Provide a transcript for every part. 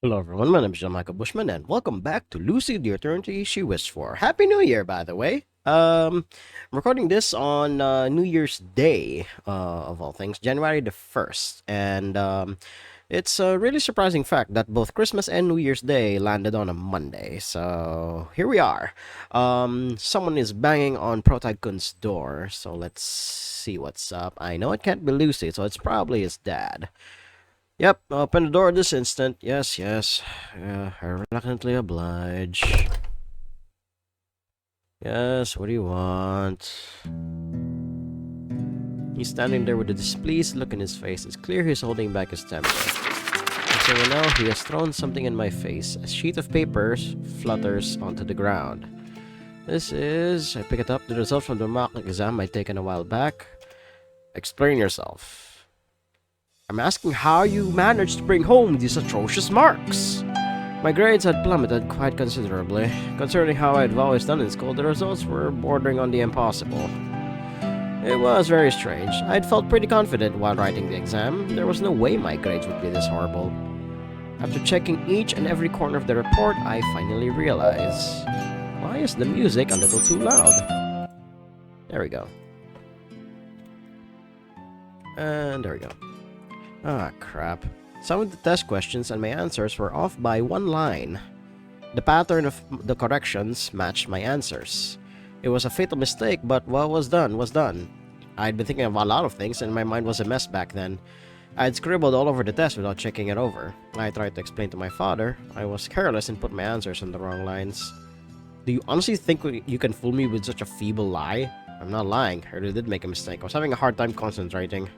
Hello everyone, my name is John Michael Bushman and welcome back to Lucy the Eternity She Wished For. Happy New Year, by the way. I'm recording this on New Year's Day, of all things, January the 1st. And it's a really surprising fact that both Christmas and New Year's Day landed on a Monday. So here we are. Someone is banging on Protagon's door, so let's see what's up. I know it can't be Lucy, so it's probably his dad. Yep, open the door this instant. Yes, yes. I reluctantly oblige. Yes, what do you want? He's standing there with a displeased look in his face. It's clear he's holding back his temper. And so now he has thrown something in my face. A sheet of papers flutters onto the ground. This is... I pick it up. The result from the mock exam I'd taken a while back. Explain yourself. I'm asking how you managed to bring home these atrocious marks. My grades had plummeted quite considerably. Concerning how I'd always done in school, the results were bordering on the impossible. It was very strange. I'd felt pretty confident while writing the exam. There was no way my grades would be this horrible. After checking each and every corner of the report, I finally realized... Why is the music a little too loud? There we go. And there we go. Ah, crap. Some of the test questions and my answers were off by one line. The pattern of the corrections matched my answers. It was a fatal mistake, but what was done was done. I'd been thinking of a lot of things and my mind was a mess back then. I'd scribbled all over the test without checking it over. I tried to explain to my father. I was careless and put my answers on the wrong lines. Do you honestly think you can fool me with such a feeble lie? I'm not lying. I really did make a mistake. I was having a hard time concentrating.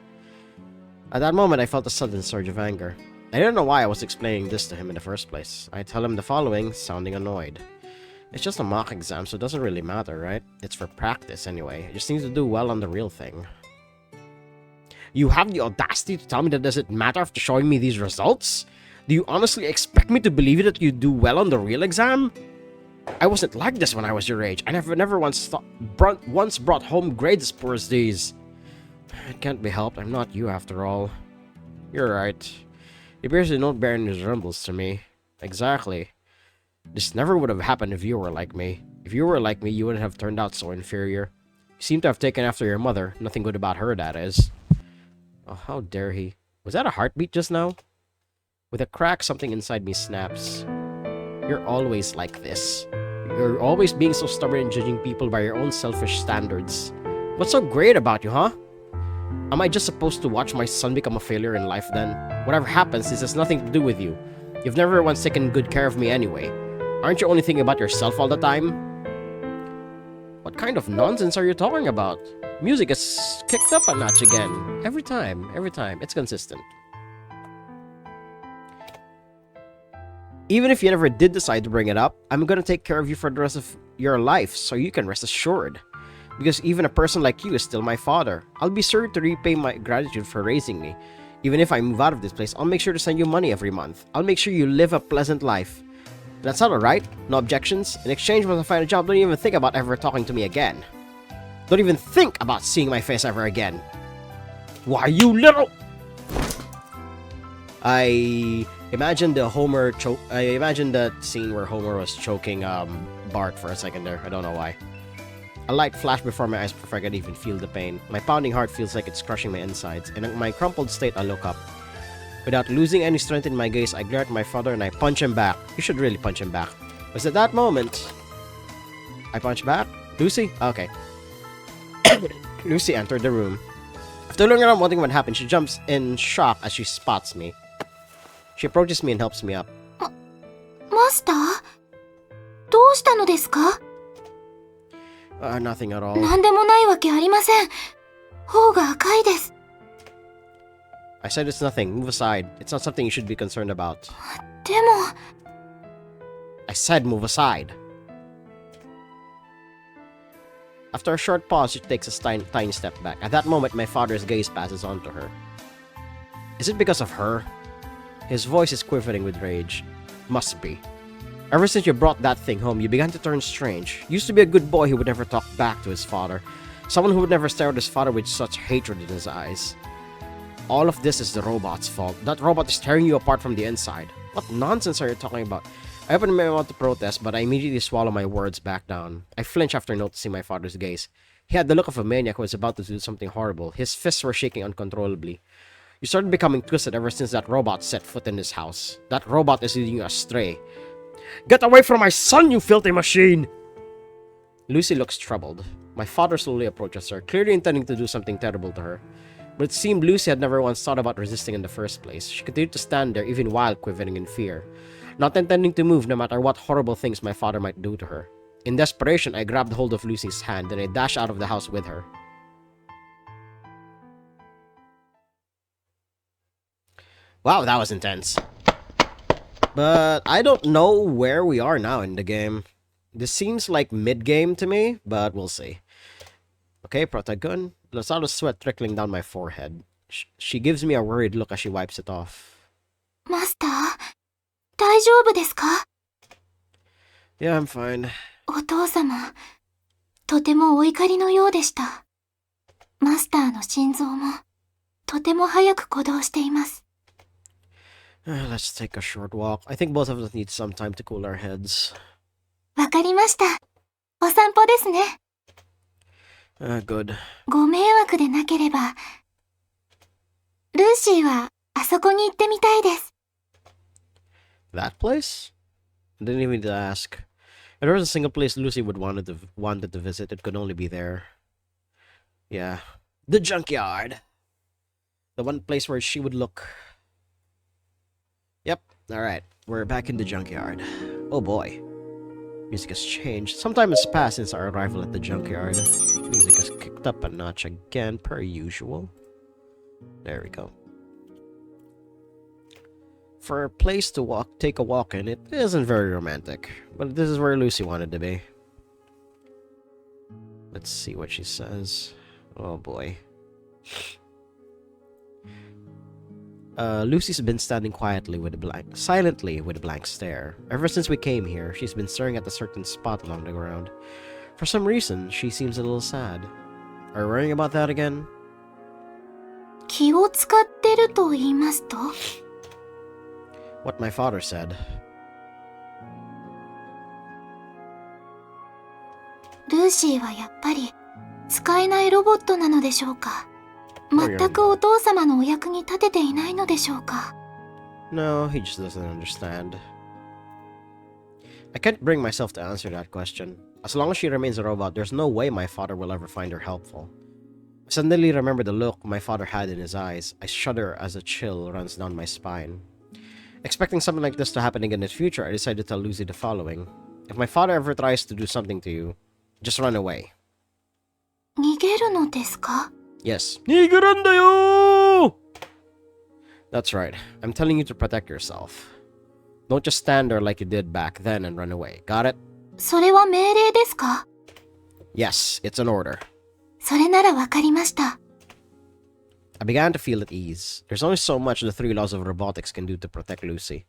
At that moment, I felt a sudden surge of anger. I didn't know why I was explaining this to him in the first place. I tell him the following, sounding annoyed. It's just a mock exam, so it doesn't really matter, right? It's for practice anyway. I just need to do well on the real thing. You have the audacity to tell me that doesn't matter after showing me these results? Do you honestly expect me to believe that you do well on the real exam? I wasn't like this when I was your age. I never once brought home grades as poor as these. It can't be helped. I'm not you after all. You're right. It appears you don't bear any resemblance to me. Exactly. This never would have happened if you were like me. If you were like me, you wouldn't have turned out so inferior. You seem to have taken after your mother. Nothing good about her, that is. Oh, how dare he. Was that a heartbeat just now? With a crack, something inside me snaps. You're always like this. You're always being so stubborn and judging people by your own selfish standards. What's so great about you, huh? Am I just supposed to watch my son become a failure in life then? Whatever happens, this has nothing to do with you. You've never once taken good care of me anyway. Aren't you only thinking about yourself all the time? What kind of nonsense are you talking about? Music is kicked up a notch again. Every time. It's consistent. Even if you never did decide to bring it up, I'm gonna take care of you for the rest of your life, so you can rest assured. Because even a person like you is still my father. I'll be sure to repay my gratitude for raising me. Even if I move out of this place, I'll make sure to send you money every month. I'll make sure you live a pleasant life. That's not alright? No objections? In exchange, once I find a job, don't even think about ever talking to me again. Don't even think about seeing my face ever again. Why, you little... I imagine that scene where Homer was choking Bart for a second there. I don't know why. A light flashed before my eyes before I could even feel the pain. My pounding heart feels like it's crushing my insides, and in my crumpled state, I look up. Without losing any strength in my gaze, I glare at my father and I punch him back. You should really punch him back. It was at that moment... I punch back? Lucy? Okay. Lucy entered the room. After looking around wondering what happened, she jumps in shock as she spots me. She approaches me and helps me up. マスターどうしたのですか Nothing at all. なんでもないわけありません。頬が赤いです。 I said it's nothing. Move aside. It's not something you should be concerned about. でも I said move aside. After a short pause, she takes a tiny step back. At that moment, my father's gaze passes on to her. Is it because of her? His voice is quivering with rage. Must be. Ever since you brought that thing home, you began to turn strange. You used to be a good boy who would never talk back to his father. Someone who would never stare at his father with such hatred in his eyes. All of this is the robot's fault. That robot is tearing you apart from the inside. What nonsense are you talking about? I opened my mouth to protest, but I immediately swallow my words back down. I flinch after noticing my father's gaze. He had the look of a maniac who was about to do something horrible. His fists were shaking uncontrollably. You started becoming twisted ever since that robot set foot in this house. That robot is leading you astray. Get away from my son, you filthy machine! Lucy looks troubled. My father slowly approaches her, clearly intending to do something terrible to her. But it seemed Lucy had never once thought about resisting in the first place. She continued to stand there, even while quivering in fear, not intending to move no matter what horrible things my father might do to her. In desperation, I grabbed hold of Lucy's hand and I dashed out of the house with her. Wow, that was intense. But I don't know where we are now in the game. This seems like mid-game to me, but we'll see. Okay, Protagon. Losalo's sweat trickling down my forehead. She gives me a worried look as she wipes it off. Master, 大丈夫ですか? Yeah, I'm fine. お父様、とてもお怒りのようでした。マスターの心臓も、とても早く鼓動しています。Let's take a short walk. I think both of us need some time to cool our heads. わかりました。お散歩ですね。Good. ご迷惑でなければ、ルーシーはあそこに行ってみたいです。That place? I didn't even need to ask. If there was a single place Lucy would wanted to visit, it could only be there. Yeah. The junkyard. The one place where she would look. Yep. Alright. We're back in the junkyard. Oh boy. Music has changed. Some time has passed since our arrival at the junkyard. Music has kicked up a notch again, per usual. There we go. For a place to take a walk in, it isn't very romantic. But this is where Lucy wanted to be. Let's see what she says. Oh boy. Lucy's been standing silently with a blank stare. Ever since we came here, she's been staring at a certain spot along the ground. For some reason, she seems a little sad. Are you worrying about that again? 気を使ってると言いますと? What my father said. ルーシーはやっぱり使えないロボットなのでしょうか? 全くお父様のお役に立てていないのでしょうか? No, he just doesn't understand. I can't bring myself to answer that question. As long as she remains a robot, there's no way my father will ever find her helpful. I suddenly remember the look my father had in his eyes. I shudder as a chill runs down my spine. Expecting something like this to happen again in the future, I decided to tell Lucy the following. If my father ever tries to do something to you, just run away. 逃げるのですか? Yes. 逃げるんだよ! That's right. I'm telling you to protect yourself. Don't just stand there like you did back then and run away. Got it? それは命令ですか? Yes, it's an order. それならわかりました。I began to feel at ease. There's only so much the 3 laws of robotics can do to protect Lucy.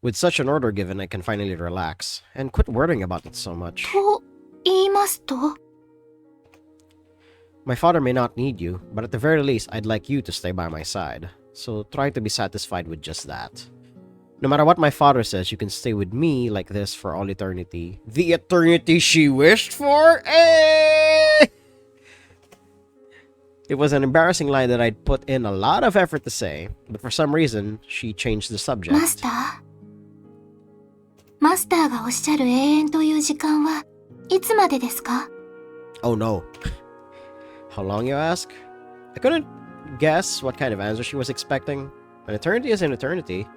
With such an order given, I can finally relax and quit worrying about it so much. と言いますと? My father may not need you, but at the very least, I'd like you to stay by my side. So try to be satisfied with just that. No matter what my father says, you can stay with me like this for all eternity. The eternity she wished for? Eh! It was an embarrassing line that I'd put in a lot of effort to say, but for some reason, she changed the subject. マスターがおっしゃる永遠という時間はいつまでですか? Oh no. How long, you ask? I couldn't guess what kind of answer she was expecting. An eternity is an eternity.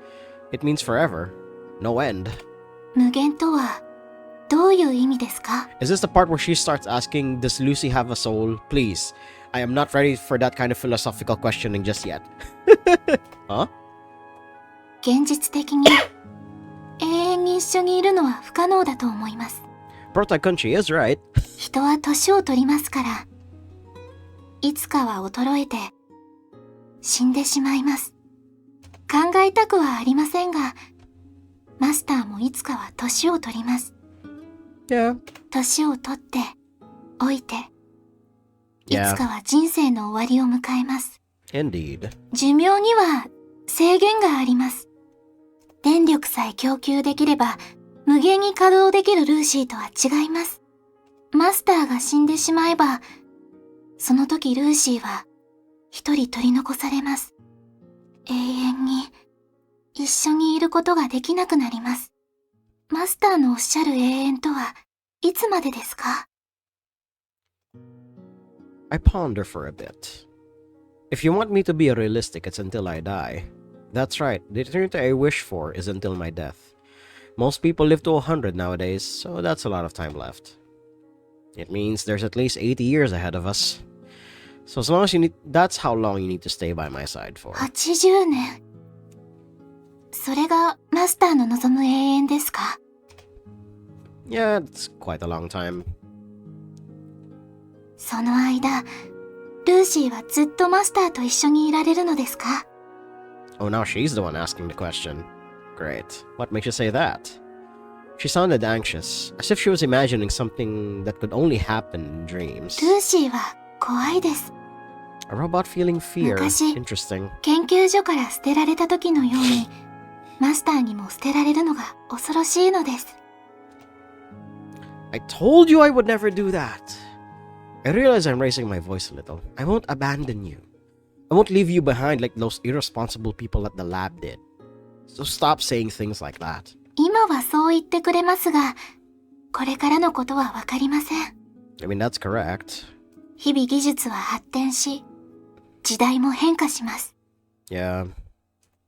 It means forever. No end. 無限とはどういう意味ですか? Is this the part where she starts asking, does Lucy have a soul? Please. I am not ready for that kind of philosophical questioning just yet. Huh? 現実的に永遠に一緒にいるのは不可能だと思います。Protagonchi is right. 人は年を取りますから、いつかは衰えて死んでしまいます。考えたくはありませんが、マスターもいつかは年を取ります。Yeah. 年を取って老いて、い Yeah. つかは人生の終わりを迎えます。Indeed. 寿命には制限があります。電力さえ供給できれば無限に稼働できるルーシーとは違います。マスターが死んでしまえば、その時ルーシーは一人取り残されます。永遠に一緒にいることができなくなります。マスターのおっしゃる永遠とはいつまでですか？ I ponder for a bit. If you want me to be realistic, it's until I die. That's right, the eternity I wish for is until my death. Most people live to 100 nowadays, so that's a lot of time left. It means there's at least 80 years ahead of us. So as long as that's how long you need to stay by my side for. 80年。それがマスターの望む永遠ですか？ Yeah, it's quite a long time. その間、ルーシーはずっとマスターと一緒にいられるのですか？ Oh, now she's the one asking the question. Great. What makes you say that? She sounded anxious, as if she was imagining something that could only happen in dreams. ルーシーは怖いです。 A robot feeling fear. 昔、 Interesting. 研究所から捨てられた時のように、マスターにも捨てられるのが恐ろしいのです。I told you I would never do that. I realize I'm raising my voice a little. I won't abandon you. I won't leave you behind like those irresponsible people at the lab did. So stop saying things like that. 今はそう言ってくれますが、これからのことはわかりません。I mean, that's correct. 日々技術は発展し、時代も変化します。Yeah.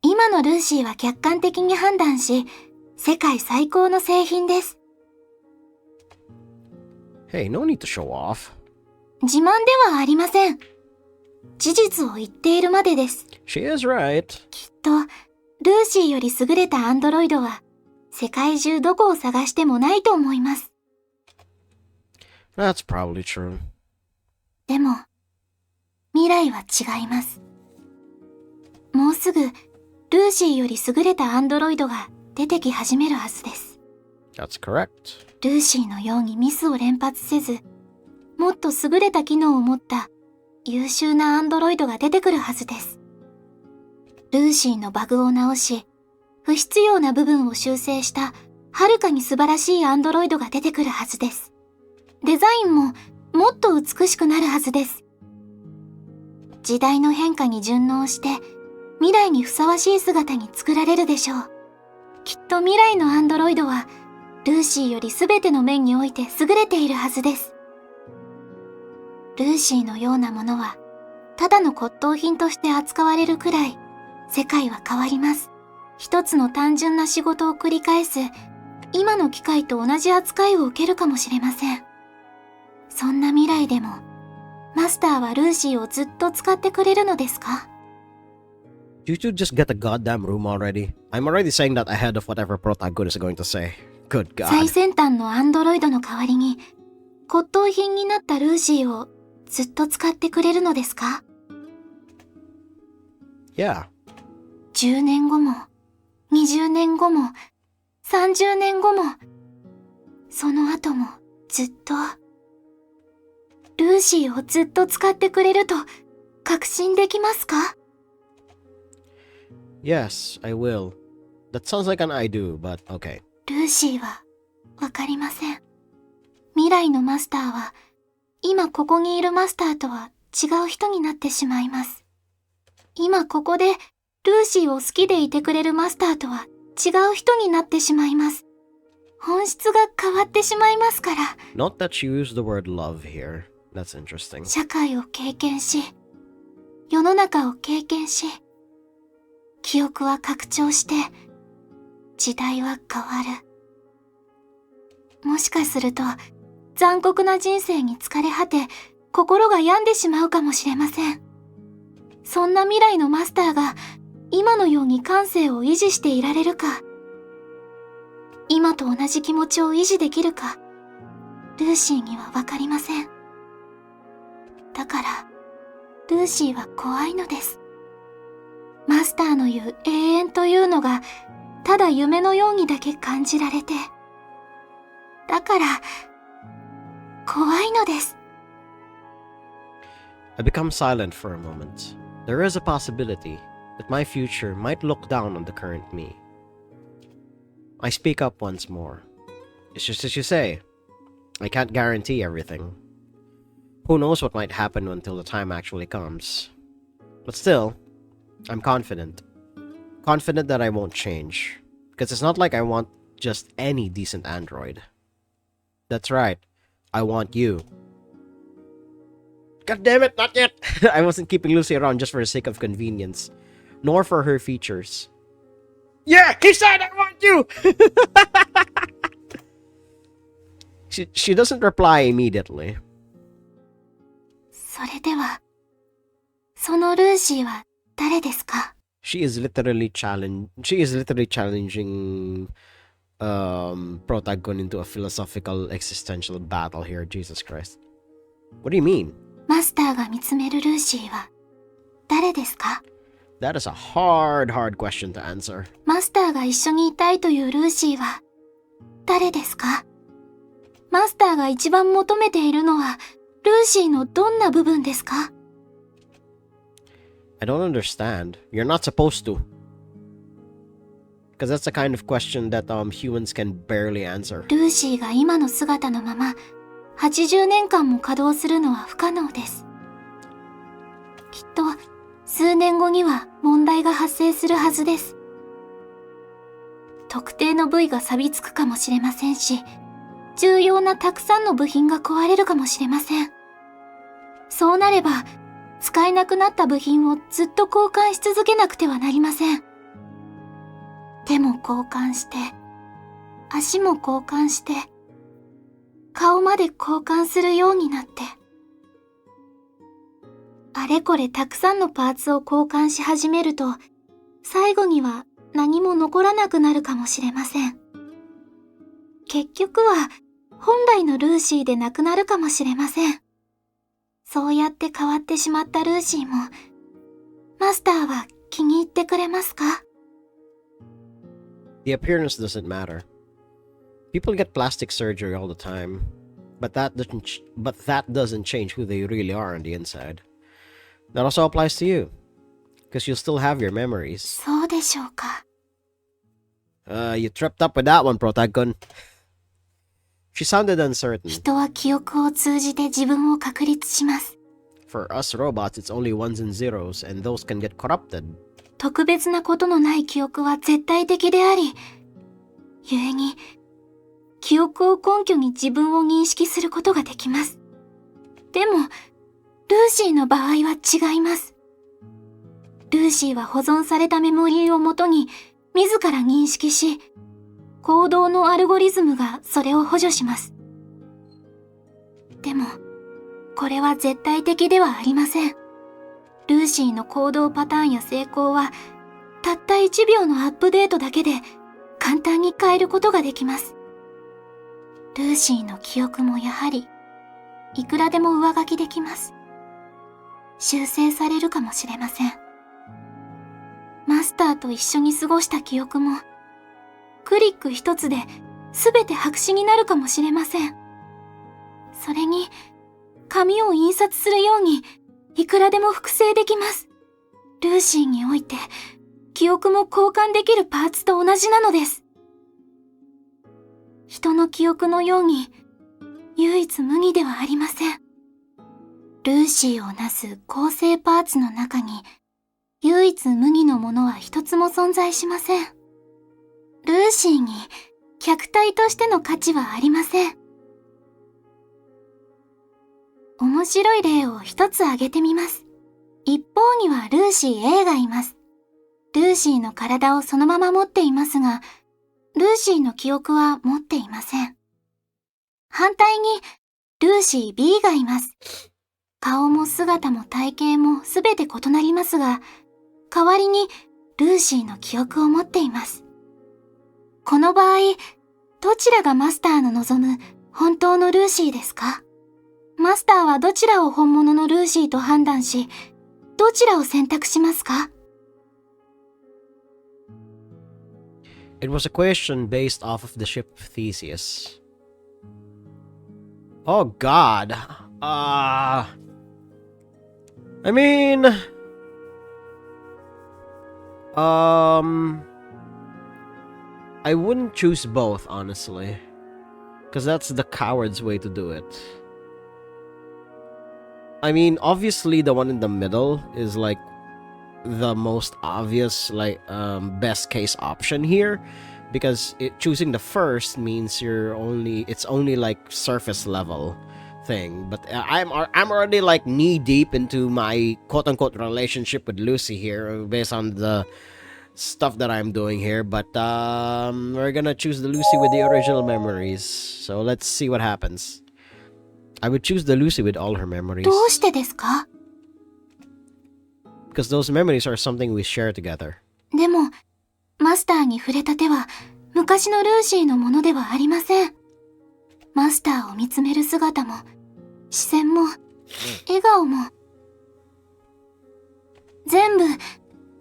今のルーシーは客観的に判断し、世界最高の製品です。Hey, no need to show off. 自慢ではありません。事実を言っているまでです。She is right. きっと、ルーシーより優れたアンドロイドは、世界中どこを探してもないと思います。That's probably true. でも、未来は違います。もうすぐ、ルーシーより優れたアンドロイドが出てき始めるはずです。That's correct. ルーシーのようにミスを連発せず、もっと優れた機能を持った優秀なアンドロイドが出てくるはずです。ルーシーのバグを直し、不必要な部分を修正したはるかに素晴らしいアンドロイドが出てくるはずです。デザインももっと美しくなるはずです。時代の変化に順応して未来にふさわしい姿に作られるでしょう。きっと未来のアンドロイドはルーシーより全ての面において優れているはずです。ルーシーのようなものはただの骨董品として扱われるくらい世界は変わります。一つの単純な仕事を繰り返す今の機械と同じ扱いを受けるかもしれません。そんな未来でもマスターはルーシーをずっと使ってくれるのですか？ You two just get a goddamn room already. I'm already saying that ahead of whatever Protagoon is going to say. Good 最 God. 先端のアンドロイドの代わりに骨董品になったルーシーをずっと使ってくれるのですか？ Yeah. 10年後も20年後も30年後もその後もずっとルーシーをずっと使ってくれると確信できますか？ Yes, I will. That sounds like an I do, but okay. ルーシーはわかりません。未来のマスターは今ここにいるマスターとは違う人になってしまいます。今ここでルーシーを好きでいてくれるマスターとは違う人になってしまいます。本質が変わってしまいますから。Not that you use the word love here. That's interesting. 社会を経験し、世の中を経験し、記憶は拡張して、時代は変わる。もしかすると、残酷な人生に疲れ果て、心が病んでしまうかもしれません。そんな未来のマスターが、今のように感性を維持していられるか、今と同じ気持ちを維持できるか、ルーシーにはわかりません。だから、ルーシーは怖いのです。マスターの言う永遠というのが、ただ夢のようにだけ感じられて、だから、怖いのです。I become silent for a moment. There is a possibility that my future might look down on the current me. I speak up once more. It's just as you say. I can't guarantee everything. Who knows what might happen until the time actually comes. But still, I'm confident. Confident that I won't change. Because it's not like I want just any decent android. That's right. I want you. God damn it, not yet! I wasn't keeping Lucy around just for the sake of convenience. Nor for her features. Yeah! He said I want you! She doesn't reply immediately. それでは、そのルーシーは誰ですか？ She is literally challenging Protagon into a philosophical existential battle here. Jesus Christ. What do you mean? マスターが見つめるルーシーは誰ですか？ That is a hard question to answer. マスターが一緒にいたいというルーシーは誰ですか？マスターが一番求めているのはルーシーのどんな部分ですか？ I don't understand. You're not supposed to. Because that's the kind of question that humans can barely answer. ルーシーが今の姿のまま80年間も稼働するのは不可能です。きっと数年後には問題が発生するはずです。特定の部位が錆びつくかもしれませんし、重要なたくさんの部品が壊れるかもしれません。そうなれば、使えなくなった部品をずっと交換し続けなくてはなりません。手も交換して、足も交換して、顔まで交換するようになって。あれこれたくさんのパーツを交換し始めると、最後には何も残らなくなるかもしれません。結局は本来のルーシーでなくなるかもしれません。そうやって変わってしまったルーシーも、マスターは気に入ってくれますか？ The appearance doesn't matter. People get plastic surgery all the time, but that doesn't change who they really are on the inside. That also applies to you, because you'll still have your memories. そうでしょうか。You tripped up with that one, Protagon. She sounded uncertain. 人は記憶を通じて自分を確立します。For us robots, it's only ones and zeros, and those can get corrupted. 特別なことのない記憶は絶対的であり、故に、記憶を根拠に自分を認識することができます。でも、ルーシーの場合は違います。ルーシーは保存されたメモリーをもとに、自ら認識し、行動のアルゴリズムがそれを補助します。でも、これは絶対的ではありません。ルーシーの行動パターンや成功は、たった1秒のアップデートだけで簡単に変えることができます。ルーシーの記憶もやはり、いくらでも上書きできます。修正されるかもしれません。マスターと一緒に過ごした記憶も、クリック一つで全て白紙になるかもしれません。それに、紙を印刷するように、いくらでも複製できます。ルーシーにおいて、記憶も交換できるパーツと同じなのです。人の記憶のように、唯一無二ではありません。ルーシーをなす構成パーツの中に、唯一無二のものは一つも存在しません。ルーシーに客体としての価値はありません。面白い例を一つ挙げてみます。一方にはルーシー A がいます。ルーシーの体をそのまま持っていますが、ルーシーの記憶は持っていません。反対に、ルーシー B がいます。顔も姿も体型もすべて異なりますが、代わりにルーシーの記憶を持っています。この場合、どちらがマスターの望む本当のルーシーですか？マスターはどちらを本物のルーシーと判断し、どちらを選択しますか？ It was a question based off of the ship Theseus. Oh god. I mean, I wouldn't choose both, honestly. Because that's the coward's way to do it. I mean, obviously the one in the middle is like the most obvious, like, best case option here. Because choosing the first means it's only like surface level thing. But I'm already like knee deep into my quote unquote relationship with Lucy here based on the stuff that I'm doing here. But we're gonna choose the Lucy with the original memories. So let's see what happens. I would choose the Lucy with all her memories. どうしてですか? Because those memories are something we share together. でも、マスターに触れた手は昔のルーシーのものではありません。マスターを見つめる姿も、視線も、笑顔も、全部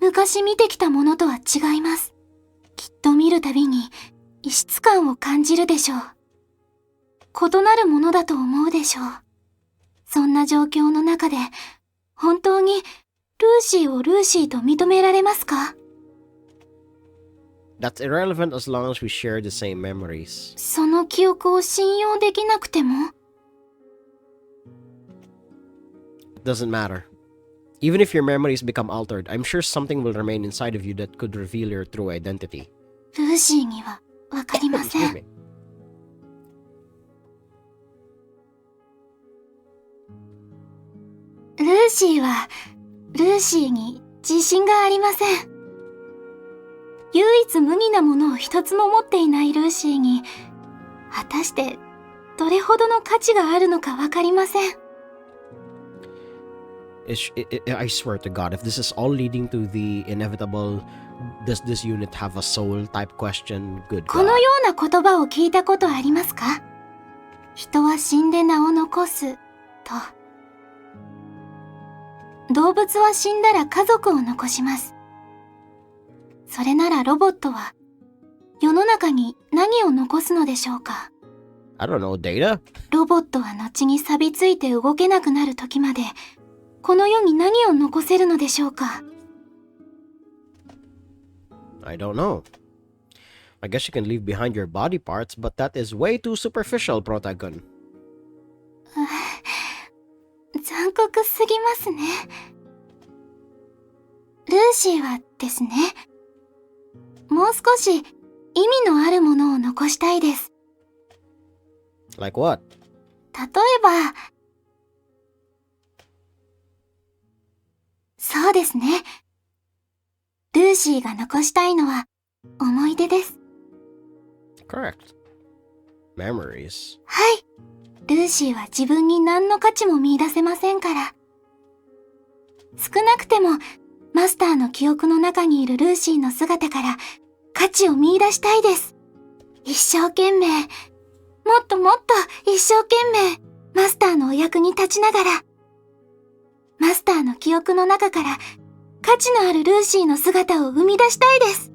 昔見てきたものとは違います。きっと見るたびに異質感を感じるでしょう。異なるものだと思うでしょう。そんな状況の中で、本当にルーシーをルーシーと認められますか? That's irrelevant as long as we share the same memories. その記憶を信用できなくても? It doesn't matter. Even if your memories become altered, I'm sure something will remain inside of you that could reveal your true identity. ルーシーにはわかりませ Excuse ん。 me. ルーシーは、ルーシーに自信がありません。唯一無二なものを一つも持っていないルーシーに、果たしてどれほどの価値があるのかわかりません。I swear to God, if this is all leading to the inevitable, does this unit have a soul type question, good この God. ような言葉を聞いたことありますか? 人は死んで名を残す、と。動物は死んだら家族を残します。それならロボットは世の中に何を残すのでしょうか? I don't know, data? ロボットは後に錆びついて動けなくなる時まで、この世に何を残せるのでしょうか? I don't know. I guess you can leave behind your body parts, but that is way too superficial, Protagon. 残酷すぎますね。ルーシーはですね、もう少し意味のあるものを残したいです。Like what? 例えば、そうですね。ルーシーが残したいのは思い出です。Correct. Memories. はい。ルーシーは自分に何の価値も見出せませんから。少なくてもマスターの記憶の中にいるルーシーの姿から価値を見出したいです。一生懸命、もっともっと一生懸命マスターのお役に立ちながら、マスターの記憶の中から価値のあるルーシーの姿を生み出したいです。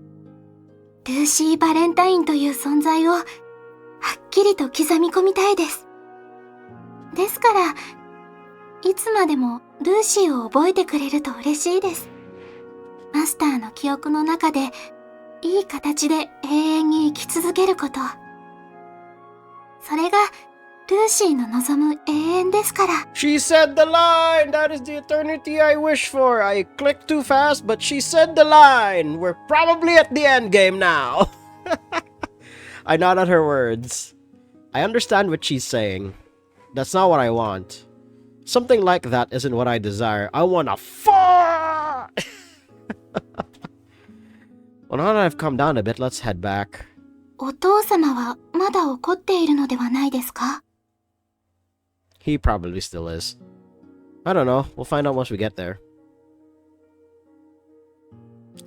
ルーシー・バレンタインという存在をはっきりと刻み込みたいです。ですから、いつまでもルーシーを覚えてくれると嬉しいです。マスターの記憶の中でいい形で永遠に生き続けること。それがルーシーの望む永遠ですから。She said the line! That is the eternity I wish for. I clicked too fast, but she said the line. We're probably at the end game now. I nod at her words. I understand what she's saying. That's not what I want. Something like that isn't what I desire. I want a fight! Well, now that I've calmed down a bit, let's head back. お父様はまだ怒っているのではないですか? He probably still is. I don't know. We'll find out once we get there.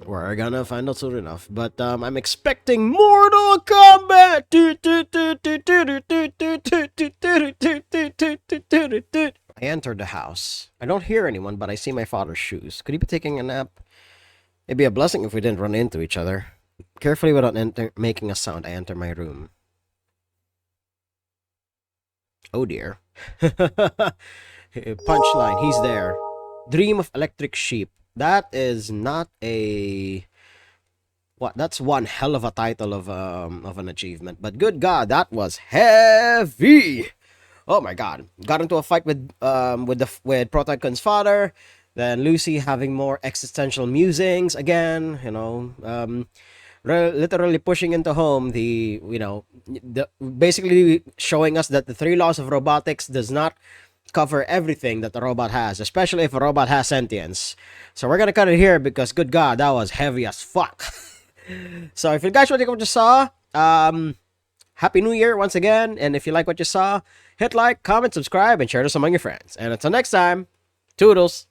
We're gonna find out soon enough. But I'm expecting Mortal Kombat! I entered the house. I don't hear anyone, but I see my father's shoes. Could he be taking a nap? It'd be a blessing if we didn't run into each other. Carefully, without making a sound, I enter my room. Oh dear. Punchline, he's there. Dream of electric sheep. That is not a What? That's one hell of a title of an achievement. But good God, that was heavy. Oh my God! Got into a fight with Protagon's father. Then Lucy having more existential musings again. Literally pushing into home basically showing us that the three laws of robotics does not cover everything that the robot has, especially if a robot has sentience. So we're gonna cut it here because good God, that was heavy as fuck. So if you guys want to what you saw, Happy New Year once again, and if you like what you saw, hit like, comment, subscribe, and share this among your friends. And until next time, toodles!